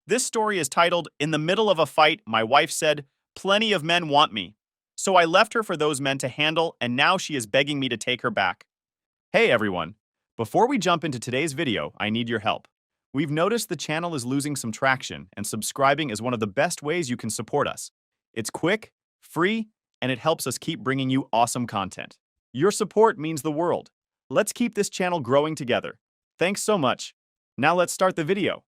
This story is titled, In the Middle of a Fight, My Wife Said, Plenty of Men Want Me. So I left her for those men to handle, and now she is begging me to take her back. Hey everyone. Before we jump into today's video, I need your help. We've noticed the channel is losing some traction, and subscribing is one of the best ways you can support us. It's quick, free, and it helps us keep bringing you awesome content. Your support means the world. Let's keep this channel growing together. Thanks so much. Now let's start the video.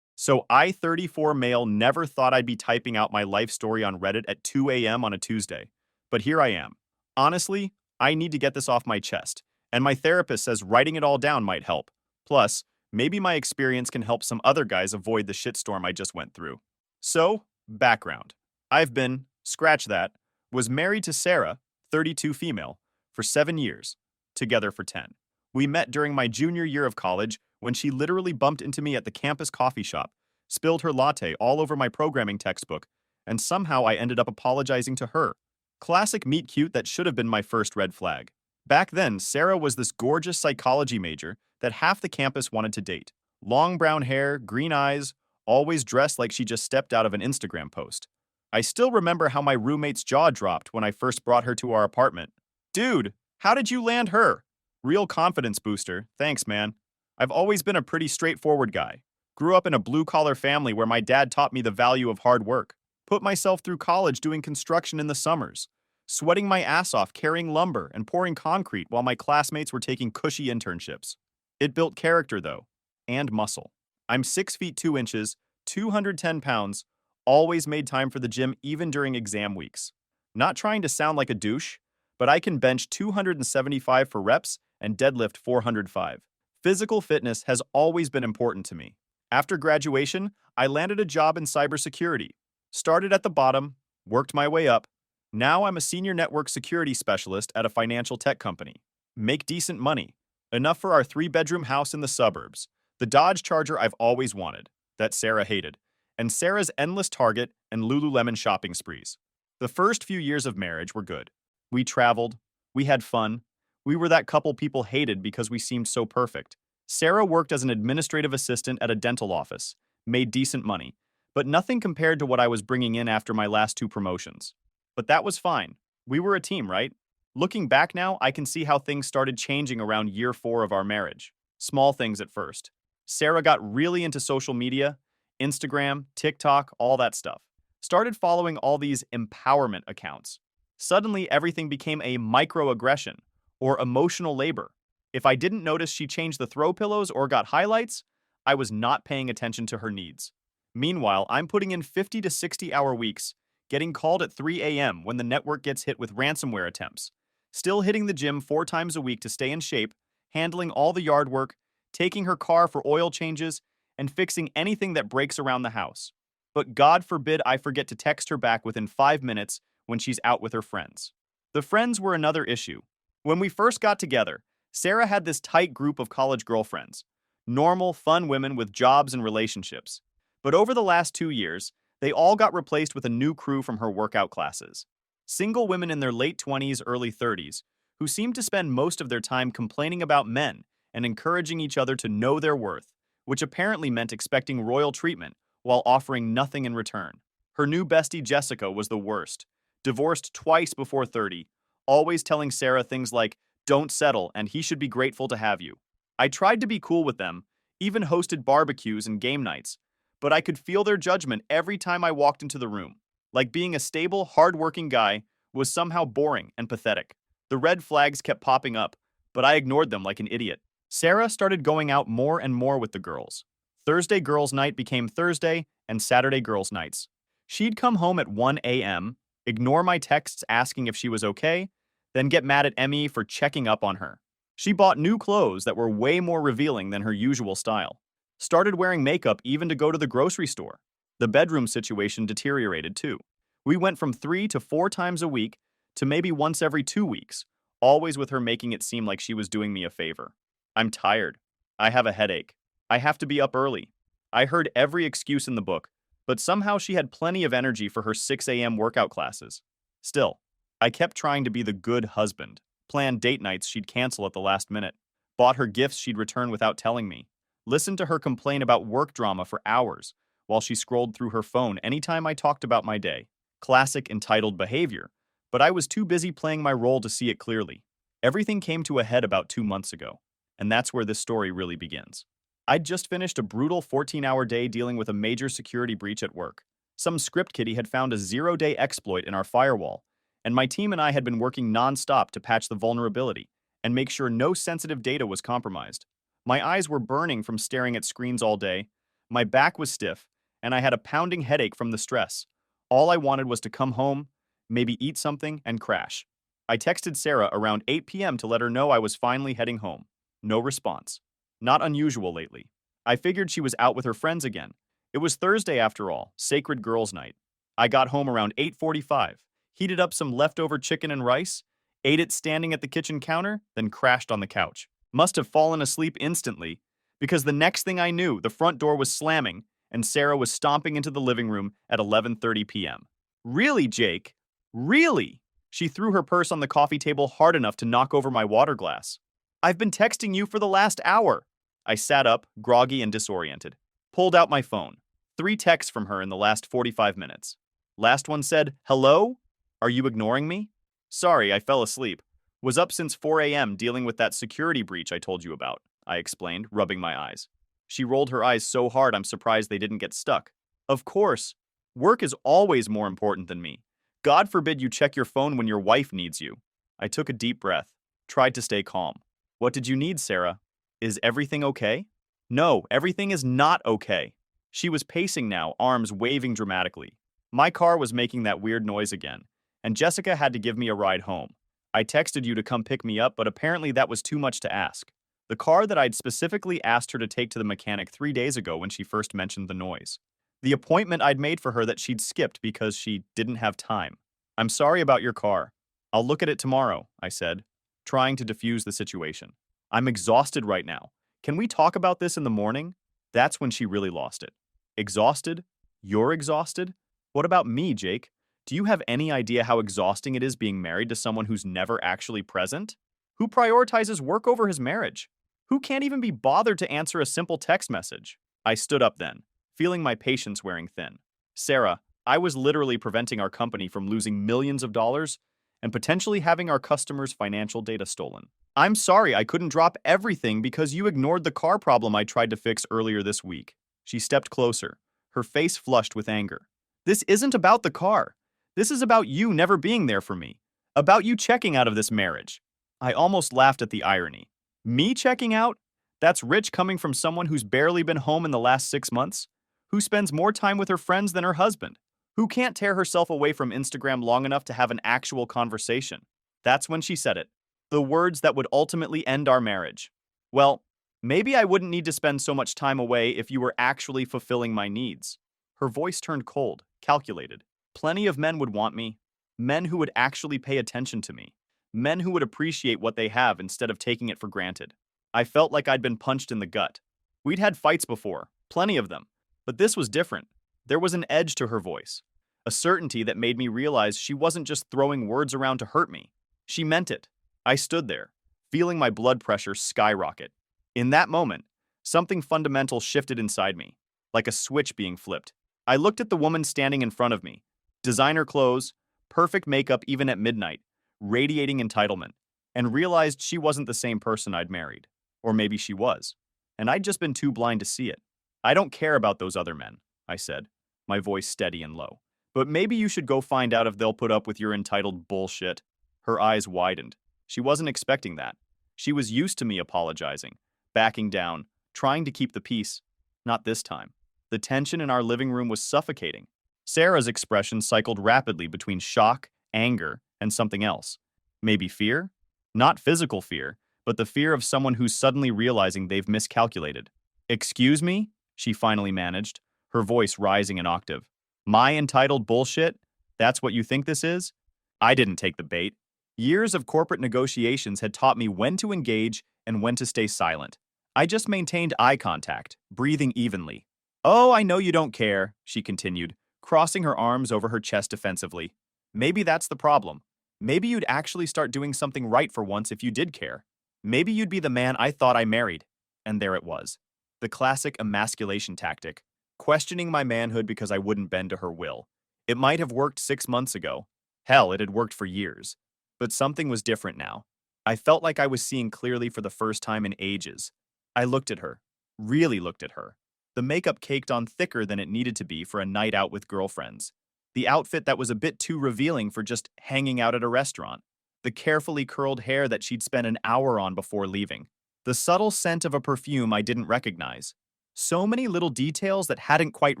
So I, 34 male, never thought I'd be typing out my life story on Reddit at 2 a.m. on a Tuesday. But here I am. Honestly, I need to get this off my chest, and my therapist says writing it all down might help. Plus, maybe my experience can help some other guys avoid the shitstorm I just went through. So, background. I've been, scratch that, was married to Sarah, 32 female, for 7 years, together for 10. We met during my junior year of college when she literally bumped into me at the campus coffee shop, spilled her latte all over my programming textbook, and somehow I ended up apologizing to her. Classic meet cute that should have been my first red flag. Back then, Sarah was this gorgeous psychology major that half the campus wanted to date. Long brown hair, green eyes, always dressed like she just stepped out of an Instagram post. I still remember how my roommate's jaw dropped when I first brought her to our apartment. Dude, how did you land her? Real confidence booster, thanks man. I've always been a pretty straightforward guy. Grew up in a blue-collar family where my dad taught me the value of hard work. Put myself through college doing construction in the summers, sweating my ass off carrying lumber and pouring concrete while my classmates were taking cushy internships. It built character though, and muscle. I'm 6 feet 2 inches, 210 pounds, always made time for the gym even during exam weeks. Not trying to sound like a douche, but I can bench 275 for reps and deadlift 405. Physical fitness has always been important to me. After graduation, I landed a job in cybersecurity. Started at the bottom, worked my way up. Now I'm a senior network security specialist at a financial tech company. Make decent money. Enough for our 3-bedroom house in the suburbs. The Dodge Charger I've always wanted, that Sarah hated. And Sarah's endless Target and Lululemon shopping sprees. The first few years of marriage were good. We traveled. We had fun. We were that couple people hated because we seemed so perfect. Sarah worked as an administrative assistant at a dental office, made decent money, but nothing compared to what I was bringing in after my last 2 promotions. But that was fine. We were a team, right? Looking back now, I can see how things started changing around year 4 of our marriage. Small things at first. Sarah got really into social media, Instagram, TikTok, all that stuff. Started following all these empowerment accounts. Suddenly, everything became a microaggression or emotional labor. If I didn't notice she changed the throw pillows or got highlights, I was not paying attention to her needs. Meanwhile, I'm putting in 50 to 60-hour weeks, getting called at 3 a.m. when the network gets hit with ransomware attempts, still hitting the gym 4 times a week to stay in shape, handling all the yard work, taking her car for oil changes, and fixing anything that breaks around the house. But God forbid I forget to text her back within 5 minutes when she's out with her friends. The friends were another issue. When we first got together, Sarah had this tight group of college girlfriends, normal, fun women with jobs and relationships. But over the last 2 years, they all got replaced with a new crew from her workout classes. Single women in their late 20s, early 30s, who seemed to spend most of their time complaining about men and encouraging each other to know their worth, which apparently meant expecting royal treatment while offering nothing in return. Her new bestie Jessica was the worst. Divorced twice before 30, always telling Sarah things like, "Don't settle and he should be grateful to have you." I tried to be cool with them, even hosted barbecues and game nights, but I could feel their judgment every time I walked into the room. Like being a stable, hard-working guy was somehow boring and pathetic. The red flags kept popping up, but I ignored them like an idiot. Sarah started going out more and more with the girls. Thursday girls' night became Thursday and Saturday girls' nights. She'd come home at 1 a.m., ignore my texts asking if she was okay, then get mad at Emmy for checking up on her. She bought new clothes that were way more revealing than her usual style. Started wearing makeup even to go to the grocery store. The bedroom situation deteriorated too. We went from 3 to 4 times a week to maybe once every 2 weeks, always with her making it seem like she was doing me a favor. I'm tired. I have a headache. I have to be up early. I heard every excuse in the book, but somehow she had plenty of energy for her 6 a.m. workout classes. Still, I kept trying to be the good husband, planned date nights she'd cancel at the last minute, bought her gifts she'd return without telling me, listened to her complain about work drama for hours, while she scrolled through her phone anytime I talked about my day. Classic entitled behavior, but I was too busy playing my role to see it clearly. Everything came to a head about 2 months ago, and that's where this story really begins. I'd just finished a brutal 14-hour day dealing with a major security breach at work. Some script kiddie had found a zero-day exploit in our firewall, and my team and I had been working non-stop to patch the vulnerability and make sure no sensitive data was compromised. My eyes were burning from staring at screens all day, my back was stiff, and I had a pounding headache from the stress. All I wanted was to come home, maybe eat something, and crash. I texted Sarah around 8 p.m. to let her know I was finally heading home. No response. Not unusual lately. I figured she was out with her friends again. It was Thursday after all, sacred girls' night. I got home around 8:45, heated up some leftover chicken and rice, ate it standing at the kitchen counter, then crashed on the couch. Must have fallen asleep instantly, because the next thing I knew, the front door was slamming and Sarah was stomping into the living room at 11:30 p.m. Really, Jake? Really? She threw her purse on the coffee table hard enough to knock over my water glass. I've been texting you for the last hour. I sat up, groggy and disoriented. Pulled out my phone. 3 texts from her in the last 45 minutes. Last one said, "Hello? Are you ignoring me?" Sorry, I fell asleep. Was up since 4 a.m. dealing with that security breach I told you about, I explained, rubbing my eyes. She rolled her eyes so hard I'm surprised they didn't get stuck. Of course. Work is always more important than me. God forbid you check your phone when your wife needs you. I took a deep breath, tried to stay calm. What did you need, Sarah? Is everything okay? No, everything is not okay. She was pacing now, arms waving dramatically. My car was making that weird noise again, and Jessica had to give me a ride home. I texted you to come pick me up, but apparently that was too much to ask. The car that I'd specifically asked her to take to the mechanic 3 days ago when she first mentioned the noise. The appointment I'd made for her that she'd skipped because she didn't have time. I'm sorry about your car. I'll look at it tomorrow, I said, trying to diffuse the situation. I'm exhausted right now. Can we talk about this in the morning? That's when she really lost it. Exhausted? You're exhausted? What about me, Jake? Do you have any idea how exhausting it is being married to someone who's never actually present? Who prioritizes work over his marriage? Who can't even be bothered to answer a simple text message? I stood up then, feeling my patience wearing thin. Sarah, I was literally preventing our company from losing millions of dollars and potentially having our customers' financial data stolen. I'm sorry I couldn't drop everything because you ignored the car problem I tried to fix earlier this week. She stepped closer, her face flushed with anger. This isn't about the car. This is about you never being there for me. About you checking out of this marriage. I almost laughed at the irony. Me checking out? That's rich coming from someone who's barely been home in the last 6 months, who spends more time with her friends than her husband, who can't tear herself away from Instagram long enough to have an actual conversation. That's when she said it. The words that would ultimately end our marriage. Well, maybe I wouldn't need to spend so much time away if you were actually fulfilling my needs. Her voice turned cold, calculated. Plenty of men would want me. Men who would actually pay attention to me. Men who would appreciate what they have instead of taking it for granted. I felt like I'd been punched in the gut. We'd had fights before, plenty of them. But this was different. There was an edge to her voice. A certainty that made me realize she wasn't just throwing words around to hurt me. She meant it. I stood there, feeling my blood pressure skyrocket. In that moment, something fundamental shifted inside me, like a switch being flipped. I looked at the woman standing in front of me. Designer clothes, perfect makeup even at midnight, radiating entitlement, and realized she wasn't the same person I'd married. Or maybe she was, and I'd just been too blind to see it. I don't care about those other men, I said, my voice steady and low. But maybe you should go find out if they'll put up with your entitled bullshit. Her eyes widened. She wasn't expecting that. She was used to me apologizing, backing down, trying to keep the peace. Not this time. The tension in our living room was suffocating. Sarah's expression cycled rapidly between shock, anger, and something else. Maybe fear? Not physical fear, but the fear of someone who's suddenly realizing they've miscalculated. Excuse me? She finally managed, her voice rising an octave. My entitled bullshit? That's what you think this is? I didn't take the bait. Years of corporate negotiations had taught me when to engage and when to stay silent. I just maintained eye contact, breathing evenly. Oh, I know you don't care, she continued, crossing her arms over her chest defensively. Maybe that's the problem. Maybe you'd actually start doing something right for once if you did care. Maybe you'd be the man I thought I married. And there it was. The classic emasculation tactic. questioning my manhood because I wouldn't bend to her will. It might have worked 6 months ago. Hell, it had worked for years. But something was different now. I felt like I was seeing clearly for the first time in ages. I looked at her, really looked at her. The makeup caked on thicker than it needed to be for a night out with girlfriends. The outfit that was a bit too revealing for just hanging out at a restaurant. The carefully curled hair that she'd spent an hour on before leaving. The subtle scent of a perfume I didn't recognize. So many little details that hadn't quite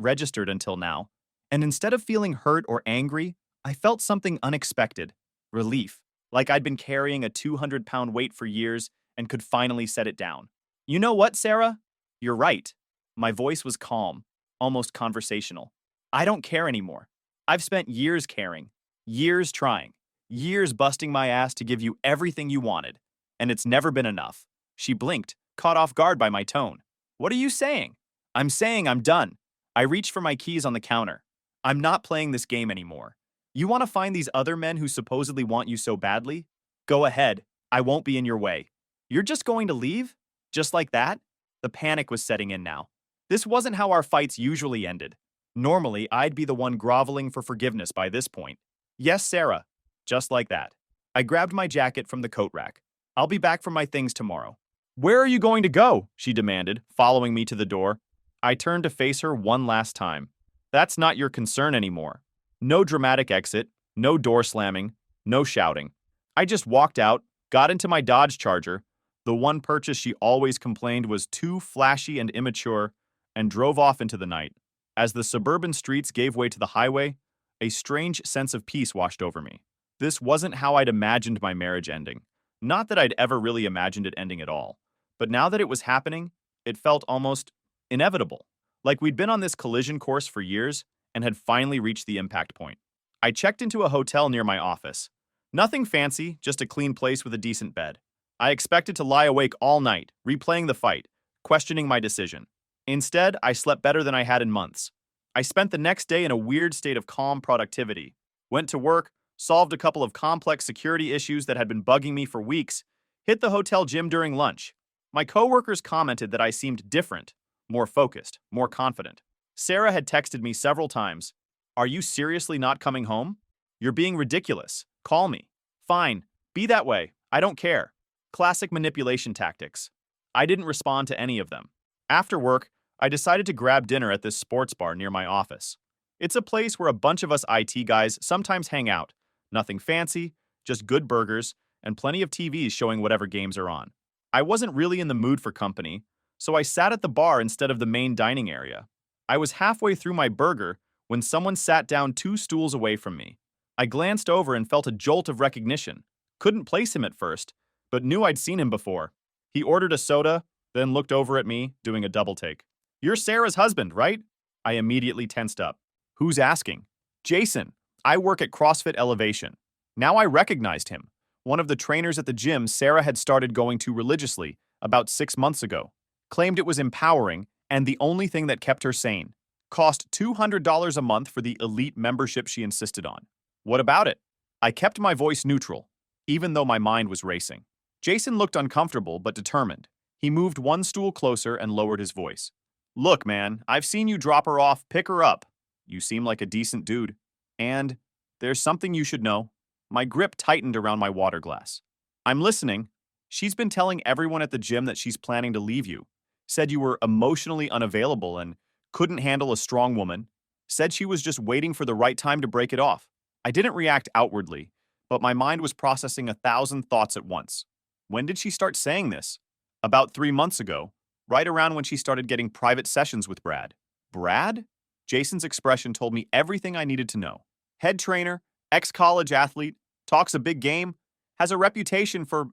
registered until now. And instead of feeling hurt or angry, I felt something unexpected. Relief. Like I'd been carrying a 200-pound weight for years and could finally set it down. You know what, Sarah? You're right. My voice was calm, almost conversational. I don't care anymore. I've spent years caring, years trying, years busting my ass to give you everything you wanted, and it's never been enough. She blinked, caught off guard by my tone. What are you saying? I'm saying I'm done. I reached for my keys on the counter. I'm not playing this game anymore. You want to find these other men who supposedly want you so badly? Go ahead. I won't be in your way. You're just going to leave? Just like that? The panic was setting in now. This wasn't how our fights usually ended. Normally, I'd be the one groveling for forgiveness by this point. Yes, Sarah. Just like that. I grabbed my jacket from the coat rack. I'll be back for my things tomorrow. Where are you going to go? She demanded, following me to the door. I turned to face her one last time. That's not your concern anymore. No dramatic exit, no door slamming, no shouting. I just walked out, got into my Dodge Charger, the one purchase she always complained was too flashy and immature, and drove off into the night. As the suburban streets gave way to the highway, a strange sense of peace washed over me. This wasn't how I'd imagined my marriage ending. Not that I'd ever really imagined it ending at all. But now that it was happening, it felt almost inevitable. Like we'd been on this collision course for years and had finally reached the impact point. I checked into a hotel near my office. Nothing fancy, just a clean place with a decent bed. I expected to lie awake all night, replaying the fight, questioning my decision. Instead, I slept better than I had in months. I spent the next day in a weird state of calm productivity. Went to work, solved a couple of complex security issues that had been bugging me for weeks, hit the hotel gym during lunch. My coworkers commented that I seemed different, more focused, more confident. Sarah had texted me several times. Are you seriously not coming home? You're being ridiculous. Call me. Fine. Be that way. I don't care. Classic manipulation tactics. I didn't respond to any of them. After work, I decided to grab dinner at this sports bar near my office. It's a place where a bunch of us IT guys sometimes hang out. Nothing fancy, just good burgers, and plenty of TVs showing whatever games are on. I wasn't really in the mood for company, so I sat at the bar instead of the main dining area. I was halfway through my burger when someone sat down 2 stools away from me. I glanced over and felt a jolt of recognition. Couldn't place him at first, but knew I'd seen him before. He ordered a soda, then looked over at me, doing a double take. You're Sarah's husband, right? I immediately tensed up. Who's asking? Jason. I work at CrossFit Elevation. Now I recognized him. One of the trainers at the gym Sarah had started going to religiously about 6 months ago. Claimed it was empowering and the only thing that kept her sane. Cost $200 a month for the elite membership she insisted on. What about it? I kept my voice neutral, even though my mind was racing. Jason looked uncomfortable but determined. He moved 1 stool closer and lowered his voice. Look, man, I've seen you drop her off, pick her up. You seem like a decent dude. And there's something you should know. My grip tightened around my water glass. I'm listening. She's been telling everyone at the gym that she's planning to leave you. Said you were emotionally unavailable and couldn't handle a strong woman. Said she was just waiting for the right time to break it off. I didn't react outwardly, but my mind was processing 1,000 thoughts at once. When did she start saying this? About 3 months ago, right around when she started getting private sessions with Brad. Brad? Jason's expression told me everything I needed to know. Head trainer, ex-college athlete, talks a big game, has a reputation for,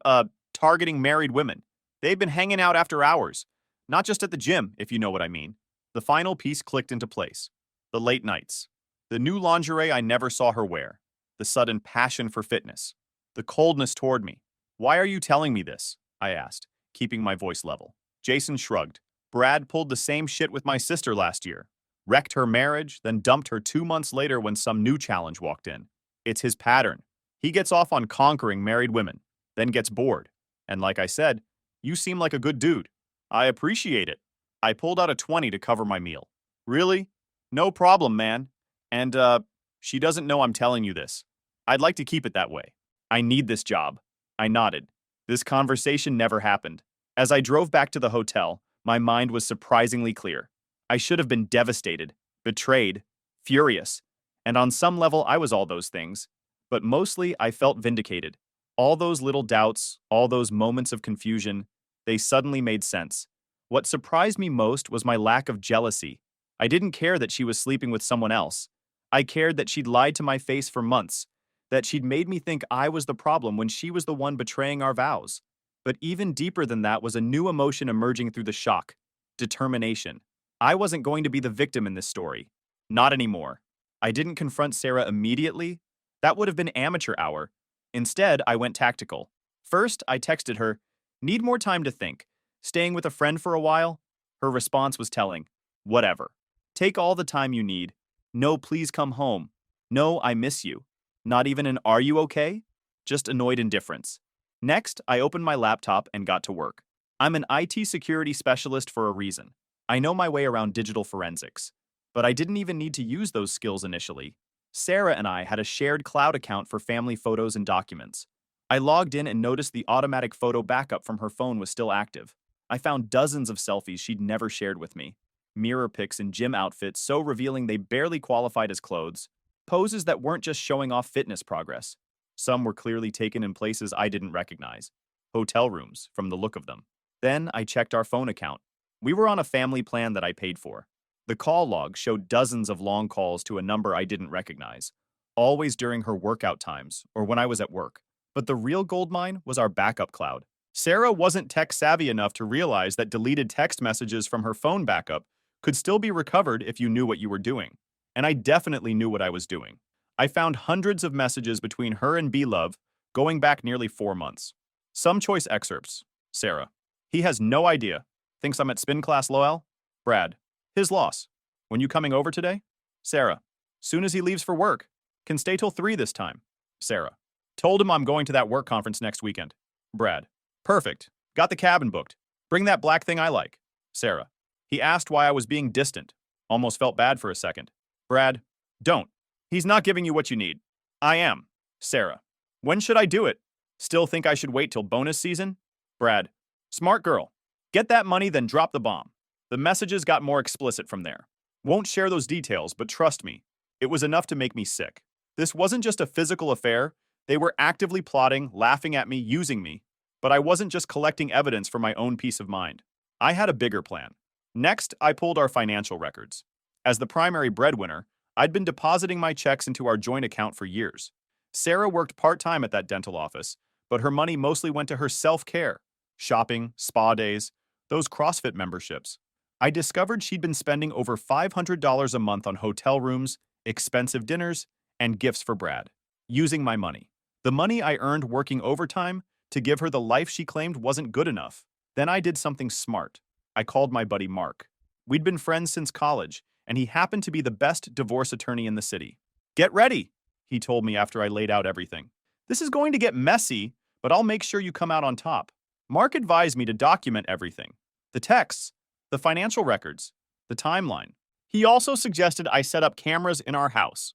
targeting married women. They've been hanging out after hours. Not just at the gym, if you know what I mean. The final piece clicked into place. The late nights. The new lingerie I never saw her wear. The sudden passion for fitness. The coldness toward me. Why are you telling me this? I asked, keeping my voice level. Jason shrugged. Brad pulled the same shit with my sister last year. Wrecked her marriage, then dumped her 2 months later when some new challenge walked in. It's his pattern. He gets off on conquering married women, then gets bored. And like I said, you seem like a good dude. I appreciate it. I pulled out a 20 to cover my meal. Really? No problem, man. And, she doesn't know I'm telling you this. I'd like to keep it that way. I need this job. I nodded. This conversation never happened. As I drove back to the hotel, my mind was surprisingly clear. I should have been devastated, betrayed, furious, and on some level I was all those things. But mostly I felt vindicated. All those little doubts, all those moments of confusion, they suddenly made sense. What surprised me most was my lack of jealousy. I didn't care that she was sleeping with someone else. I cared that she'd lied to my face for months, that she'd made me think I was the problem when she was the one betraying our vows. But even deeper than that was a new emotion emerging through the shock: determination. I wasn't going to be the victim in this story. Not anymore. I didn't confront Sarah immediately. That would have been amateur hour. Instead, I went tactical. First, I texted her, "Need more time to think. Staying with a friend for a while?" Her response was telling. "Whatever. Take all the time you need. No, please come home. No, I miss you. Not even an 'are you okay?' Just annoyed indifference." Next, I opened my laptop and got to work. I'm an IT security specialist for a reason. I know my way around digital forensics. But I didn't even need to use those skills initially. Sarah and I had a shared cloud account for family photos and documents. I logged in and noticed the automatic photo backup from her phone was still active. I found dozens of selfies she'd never shared with me. Mirror pics in gym outfits so revealing they barely qualified as clothes. Poses that weren't just showing off fitness progress. Some were clearly taken in places I didn't recognize. Hotel rooms, from the look of them. Then I checked our phone account. We were on a family plan that I paid for. The call log showed dozens of long calls to a number I didn't recognize, always during her workout times or when I was at work. But the real goldmine was our backup cloud. Sarah wasn't tech savvy enough to realize that deleted text messages from her phone backup could still be recovered if you knew what you were doing. And I definitely knew what I was doing. I found hundreds of messages between her and B-Love going back nearly 4 months. Some choice excerpts. Sarah. "He has no idea. Thinks I'm at spin class, Lowell." Brad. "His loss. When you coming over today?" Sarah. "Soon as he leaves for work. Can stay till 3 this time." Sarah. "Told him I'm going to that work conference next weekend." Brad. "Perfect. Got the cabin booked. Bring that black thing I like." Sarah. "He asked why I was being distant. Almost felt bad for a second." Brad. "Don't. He's not giving you what you need." "I am." Sarah. "When should I do it? Still think I should wait till bonus season?" Brad. "Smart girl. Get that money, then drop the bomb." The messages got more explicit from there. Won't share those details, but trust me, it was enough to make me sick. This wasn't just a physical affair. They were actively plotting, laughing at me, using me. But I wasn't just collecting evidence for my own peace of mind. I had a bigger plan. Next, I pulled our financial records. As the primary breadwinner, I'd been depositing my checks into our joint account for years. Sarah worked part-time at that dental office, but her money mostly went to her self-care, shopping, spa days, those CrossFit memberships. I discovered she'd been spending over $500 a month on hotel rooms, expensive dinners, and gifts for Brad, using my money. The money I earned working overtime to give her the life she claimed wasn't good enough. Then I did something smart. I called my buddy Mark. We'd been friends since college, and he happened to be the best divorce attorney in the city. "Get ready," he told me after I laid out everything. "This is going to get messy, but I'll make sure you come out on top." Mark advised me to document everything. The texts, the financial records, the timeline. He also suggested I set up cameras in our house.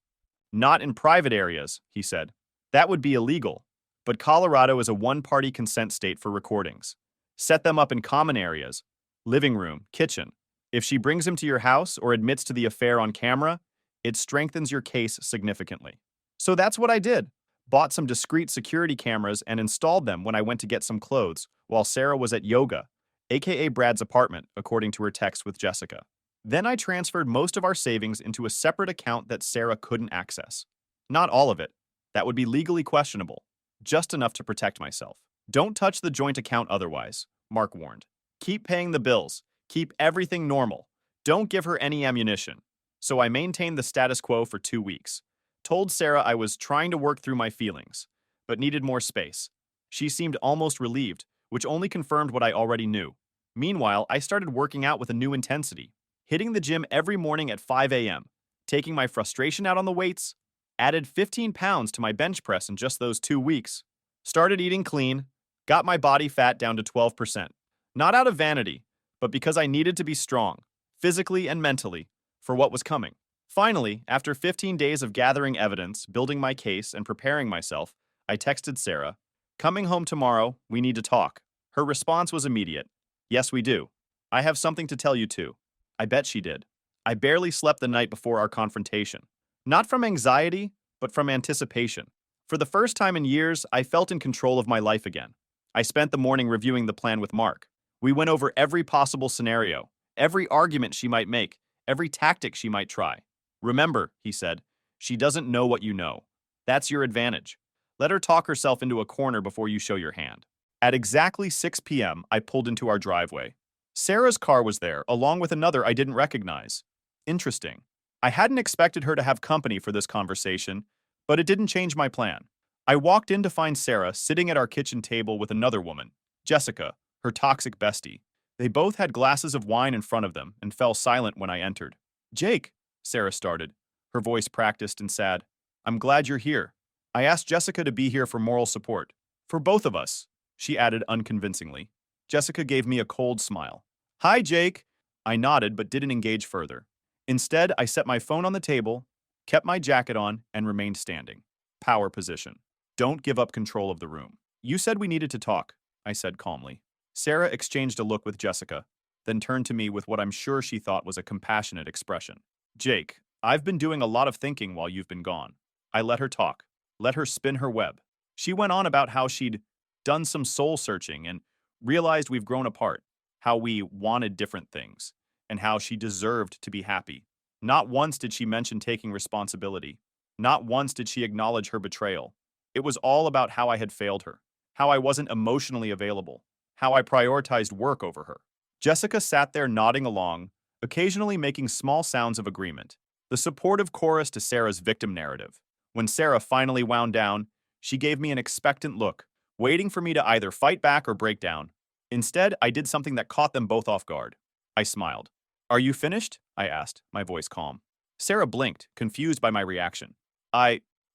"Not in private areas," he said. "That would be illegal. But Colorado is a one-party consent state for recordings. Set them up in common areas, living room, kitchen. If she brings him to your house or admits to the affair on camera, it strengthens your case significantly." So that's what I did. Bought some discrete security cameras and installed them when I went to get some clothes while Sarah was at yoga, aka Brad's apartment, according to her text with Jessica. Then I transferred most of our savings into a separate account that Sarah couldn't access. Not all of it. That would be legally questionable. Just enough to protect myself. "Don't touch the joint account otherwise," Mark warned. "Keep paying the bills. Keep everything normal. Don't give her any ammunition." So I maintained the status quo for 2 weeks. Told Sarah I was trying to work through my feelings, but needed more space. She seemed almost relieved, which only confirmed what I already knew. Meanwhile, I started working out with a new intensity, hitting the gym every morning at 5 a.m., taking my frustration out on the weights, added 15 pounds to my bench press in just those 2 weeks, started eating clean, got my body fat down to 12%. Not out of vanity, but because I needed to be strong, physically and mentally, for what was coming. Finally, after 15 days of gathering evidence, building my case, and preparing myself, I texted Sarah, "Coming home tomorrow, we need to talk." Her response was immediate. "Yes, we do. I have something to tell you too." I bet she did. I barely slept the night before our confrontation. Not from anxiety, but from anticipation. For the first time in years, I felt in control of my life again. I spent the morning reviewing the plan with Mark. We went over every possible scenario, every argument she might make, every tactic she might try. "Remember," he said, "she doesn't know what you know. That's your advantage. Let her talk herself into a corner before you show your hand." At exactly 6 p.m., I pulled into our driveway. Sarah's car was there, along with another I didn't recognize. Interesting. I hadn't expected her to have company for this conversation, but it didn't change my plan. I walked in to find Sarah sitting at our kitchen table with another woman, Jessica, her toxic bestie. They both had glasses of wine in front of them and fell silent when I entered. "Jake," Sarah started, her voice practiced and sad, "I'm glad you're here. I asked Jessica to be here for moral support. For both of us," she added unconvincingly. Jessica gave me a cold smile. "Hi, Jake." I nodded but didn't engage further. Instead, I set my phone on the table, kept my jacket on, and remained standing. Power position. Don't give up control of the room. "You said we needed to talk," I said calmly. Sarah exchanged a look with Jessica, then turned to me with what I'm sure she thought was a compassionate expression. "Jake, I've been doing a lot of thinking while you've been gone." I let her talk, let her spin her web. She went on about how she'd done some soul searching and realized we've grown apart, how we wanted different things, and how she deserved to be happy. Not once did she mention taking responsibility. Not once did she acknowledge her betrayal. It was all about how I had failed her, how I wasn't emotionally available, how I prioritized work over her. Jessica sat there nodding along, occasionally making small sounds of agreement, the supportive chorus to Sarah's victim narrative. When Sarah finally wound down, she gave me an expectant look, waiting for me to either fight back or break down. Instead, I did something that caught them both off guard. I smiled. "Are you finished?" I asked, my voice calm. Sarah blinked, confused by my reaction.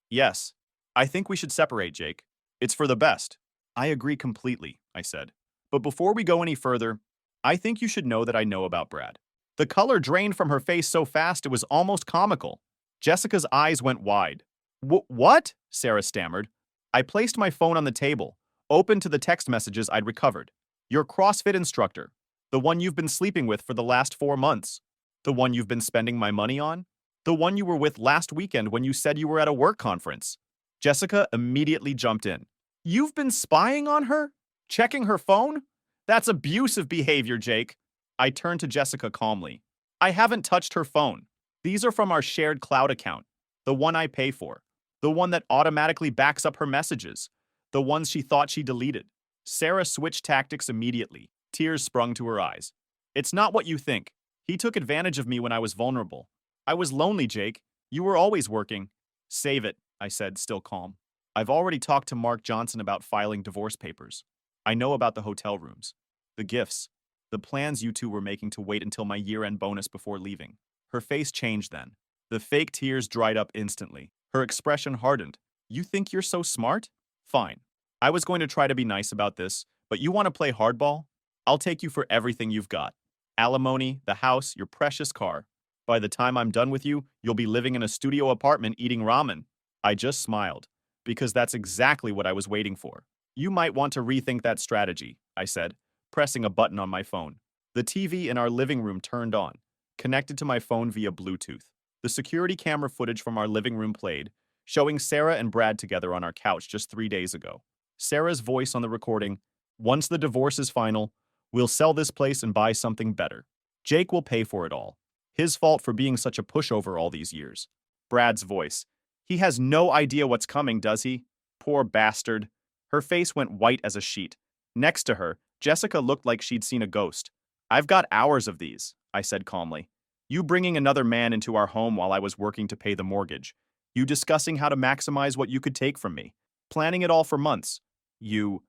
Yes. I think we should separate, Jake. It's for the best." "I agree completely," I said. "But before we go any further, I think you should know that I know about Brad." The color drained from her face so fast it was almost comical. Jessica's eyes went wide. What?" Sarah stammered. I placed my phone on the table, open to the text messages I'd recovered. "Your CrossFit instructor. The one you've been sleeping with for the last 4 months. The one you've been spending my money on. The one you were with last weekend when you said you were at a work conference." Jessica immediately jumped in. "You've been spying on her? Checking her phone? That's abusive behavior, Jake." I turned to Jessica calmly. "I haven't touched her phone. These are from our shared cloud account, the one I pay for, the one that automatically backs up her messages, the ones she thought she deleted." Sarah switched tactics immediately. Tears sprung to her eyes. "It's not what you think. He took advantage of me when I was vulnerable. I was lonely, Jake. You were always working." "Save it," I said, still calm. "I've already talked to Mark Johnson about filing divorce papers. I know about the hotel rooms, the gifts, the plans you two were making to wait until my year-end bonus before leaving." Her face changed then. The fake tears dried up instantly. Her expression hardened. "You think you're so smart? Fine. I was going to try to be nice about this, but you want to play hardball? I'll take you for everything you've got. Alimony, the house, your precious car. By the time I'm done with you, you'll be living in a studio apartment eating ramen." I just smiled, because that's exactly what I was waiting for. "You might want to rethink that strategy," I said, pressing a button on my phone. The TV in our living room turned on, connected to my phone via Bluetooth. The security camera footage from our living room played, showing Sarah and Brad together on our couch just 3 days ago. Sarah's voice on the recording, "Once the divorce is final, we'll sell this place and buy something better. Jake will pay for it all. His fault for being such a pushover all these years." Brad's voice, "He has no idea what's coming, does he? Poor bastard." Her face went white as a sheet. Next to her, Jessica looked like she'd seen a ghost. "I've got hours of these," I said calmly. "You bringing another man into our home while I was working to pay the mortgage. You discussing how to maximize what you could take from me. Planning it all for months. You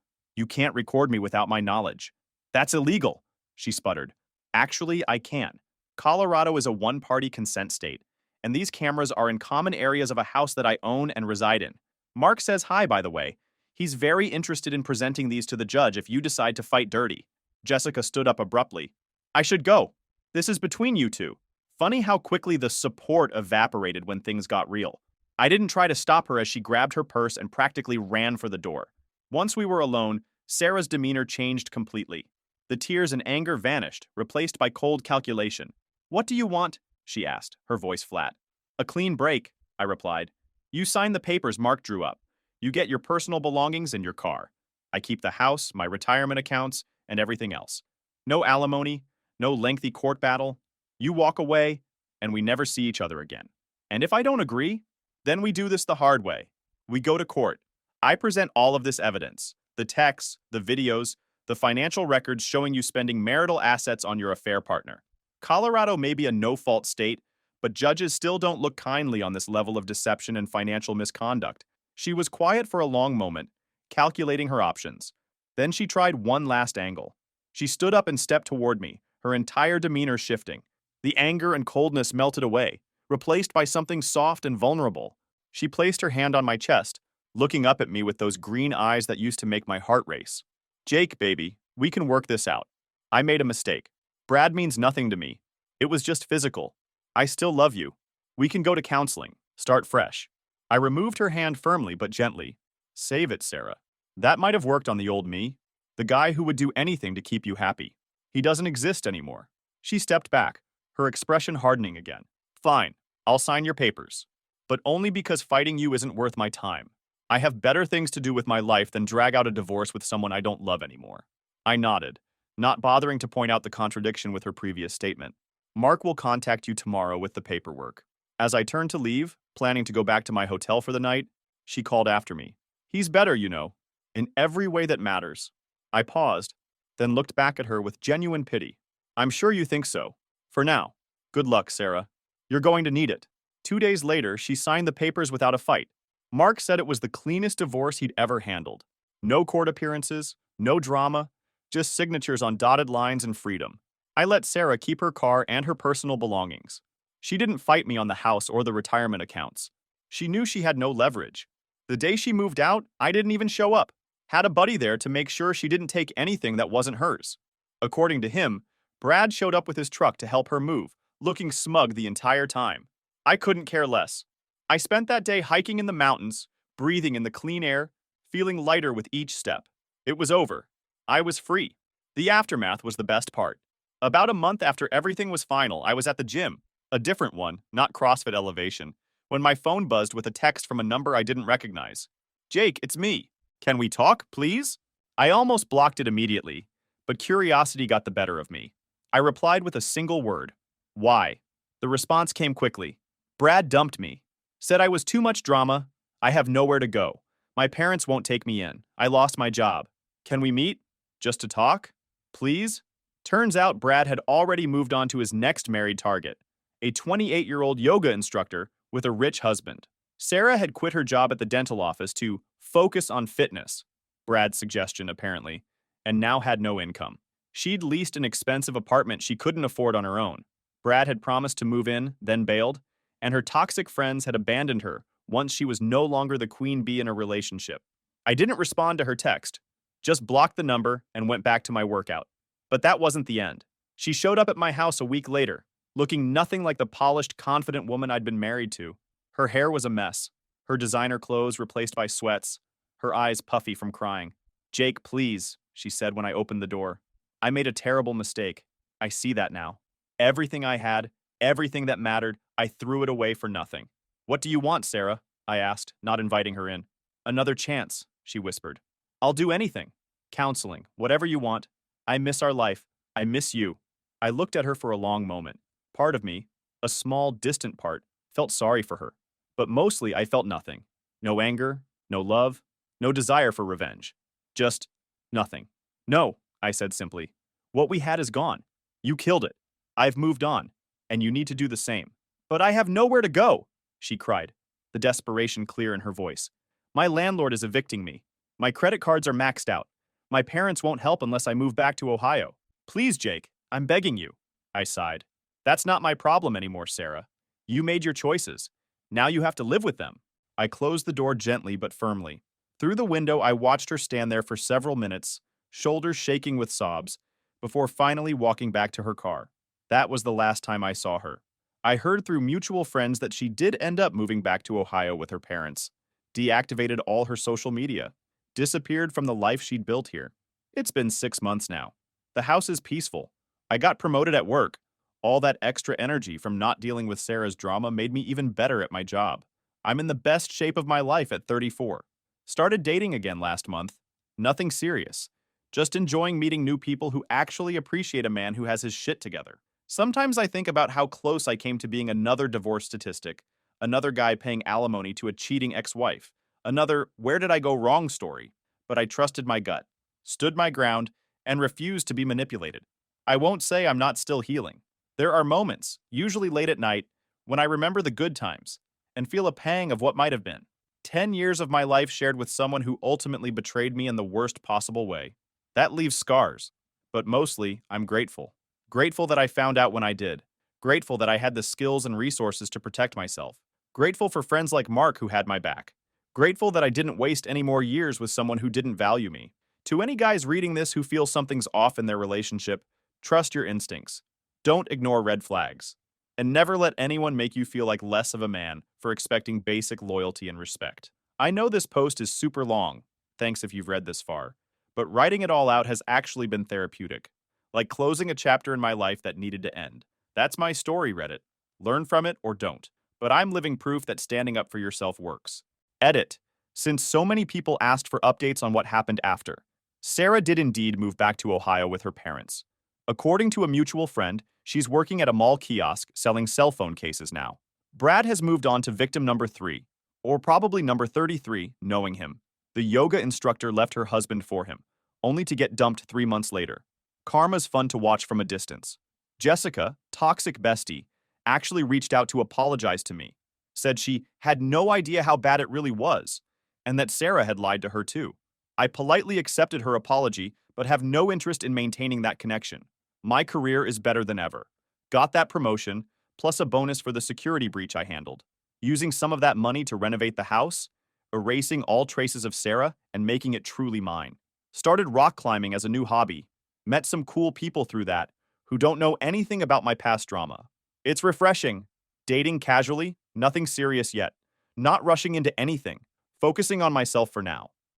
can't record me without my knowledge." "That's illegal," she sputtered. "Actually, I can. Colorado is a one-party consent state, and these cameras are in common areas of a house that I own and reside in. Mark says hi, by the way. He's very interested in presenting these to the judge if you decide to fight dirty." Jessica stood up abruptly. "I should go. This is between you two." Funny how quickly the support evaporated when things got real. I didn't try to stop her as she grabbed her purse and practically ran for the door. Once we were alone, Sarah's demeanor changed completely. The tears and anger vanished, replaced by cold calculation. "What do you want?" she asked, her voice flat. "A clean break," I replied. "You sign the papers Mark drew up. You get your personal belongings and your car. I keep the house, my retirement accounts, and everything else. No alimony, no lengthy court battle. You walk away, and we never see each other again. And if I don't agree, then we do this the hard way. We go to court. I present all of this evidence, the texts, the videos, the financial records showing you spending marital assets on your affair partner. Colorado may be a no-fault state, but judges still don't look kindly on this level of deception and financial misconduct." She was quiet for a long moment, calculating her options. Then she tried one last angle. She stood up and stepped toward me, her entire demeanor shifting. The anger and coldness melted away, replaced by something soft and vulnerable. She placed her hand on my chest, looking up at me with those green eyes that used to make my heart race. "Jake, baby, we can work this out. I made a mistake. Brad means nothing to me. It was just physical. I still love you. We can go to counseling, start fresh." I removed her hand firmly but gently. "Save it, Sarah. That might have worked on the old me, the guy who would do anything to keep you happy. He doesn't exist anymore." She stepped back, her expression hardening again. "Fine, I'll sign your papers. But only because fighting you isn't worth my time. I have better things to do with my life than drag out a divorce with someone I don't love anymore." I nodded, not bothering to point out the contradiction with her previous statement. "Mark will contact you tomorrow with the paperwork." As I turned to leave, planning to go back to my hotel for the night, she called after me. "He's better, you know, in every way that matters." I paused, then looked back at her with genuine pity. "I'm sure you think so. For now, good luck, Sarah. You're going to need it." 2 days later, she signed the papers without a fight. Mark said it was the cleanest divorce he'd ever handled. No court appearances, no drama, just signatures on dotted lines and freedom. I let Sarah keep her car and her personal belongings. She didn't fight me on the house or the retirement accounts. She knew she had no leverage. The day she moved out, I didn't even show up. Had a buddy there to make sure she didn't take anything that wasn't hers. According to him, Brad showed up with his truck to help her move, looking smug the entire time. I couldn't care less. I spent that day hiking in the mountains, breathing in the clean air, feeling lighter with each step. It was over. I was free. The aftermath was the best part. About a month after everything was final, I was at the gym. A different one, not CrossFit Elevation, when my phone buzzed with a text from a number I didn't recognize. "Jake, it's me. Can we talk, please?" I almost blocked it immediately, but curiosity got the better of me. I replied with a single word: "Why?" The response came quickly. "Brad dumped me. Said I was too much drama. I have nowhere to go. My parents won't take me in. I lost my job. Can we meet? Just to talk? Please?" Turns out Brad had already moved on to his next married target, a 28-year-old yoga instructor with a rich husband. Sarah had quit her job at the dental office to focus on fitness, Brad's suggestion apparently, and now had no income. She'd leased an expensive apartment she couldn't afford on her own. Brad had promised to move in, then bailed, and her toxic friends had abandoned her once she was no longer the queen bee in a relationship. I didn't respond to her text, just blocked the number and went back to my workout. But that wasn't the end. She showed up at my house a week later, looking nothing like the polished, confident woman I'd been married to. Her hair was a mess, her designer clothes replaced by sweats, her eyes puffy from crying. "Jake, please," she said when I opened the door. "I made a terrible mistake. I see that now. Everything I had, everything that mattered, I threw it away for nothing." "What do you want, Sarah?" I asked, not inviting her in. "Another chance," she whispered. "I'll do anything. Counseling, whatever you want. I miss our life. I miss you." I looked at her for a long moment. Part of me, a small, distant part, felt sorry for her. But mostly I felt nothing. No anger, no love, no desire for revenge. Just nothing. "No," I said simply. "What we had is gone. You killed it. I've moved on, and you need to do the same." "But I have nowhere to go," she cried, the desperation clear in her voice. "My landlord is evicting me. My credit cards are maxed out. My parents won't help unless I move back to Ohio. Please, Jake, I'm begging you." I sighed. "That's not my problem anymore, Sarah. You made your choices. Now you have to live with them." I closed the door gently but firmly. Through the window, I watched her stand there for several minutes, shoulders shaking with sobs, before finally walking back to her car. That was the last time I saw her. I heard through mutual friends that she did end up moving back to Ohio with her parents, deactivated all her social media, disappeared from the life she'd built here. It's been 6 months now. The house is peaceful. I got promoted at work. All that extra energy from not dealing with Sarah's drama made me even better at my job. I'm in the best shape of my life at 34. Started dating again last month. Nothing serious. Just enjoying meeting new people who actually appreciate a man who has his shit together. Sometimes I think about how close I came to being another divorce statistic, another guy paying alimony to a cheating ex-wife, another where did I go wrong story. But I trusted my gut, stood my ground, and refused to be manipulated. I won't say I'm not still healing. There are moments, usually late at night, when I remember the good times and feel a pang of what might have been. 10 years of my life shared with someone who ultimately betrayed me in the worst possible way. That leaves scars, but mostly, I'm grateful. Grateful that I found out when I did. Grateful that I had the skills and resources to protect myself. Grateful for friends like Mark who had my back. Grateful that I didn't waste any more years with someone who didn't value me. To any guys reading this who feel something's off in their relationship, trust your instincts. Don't ignore red flags. And never let anyone make you feel like less of a man for expecting basic loyalty and respect. I know this post is super long, thanks if you've read this far, but writing it all out has actually been therapeutic. Like closing a chapter in my life that needed to end. That's my story, Reddit. Learn from it or don't. But I'm living proof that standing up for yourself works. Edit. Since so many people asked for updates on what happened after, Sarah did indeed move back to Ohio with her parents. According to a mutual friend, she's working at a mall kiosk selling cell phone cases now. Brad has moved on to victim number 3, or probably number 33, knowing him. The yoga instructor left her husband for him, only to get dumped 3 months later. Karma's fun to watch from a distance. Jessica, toxic bestie, actually reached out to apologize to me, said she had no idea how bad it really was, and that Sarah had lied to her too. I politely accepted her apology, but have no interest in maintaining that connection. My career is better than ever. Got that promotion, plus a bonus for the security breach I handled. Using some of that money to renovate the house, erasing all traces of Sarah and making it truly mine. Started rock climbing as a new hobby. Met some cool people through that who don't know anything about my past drama. It's refreshing. Dating casually, nothing serious yet. Not rushing into anything. Focusing on myself for now.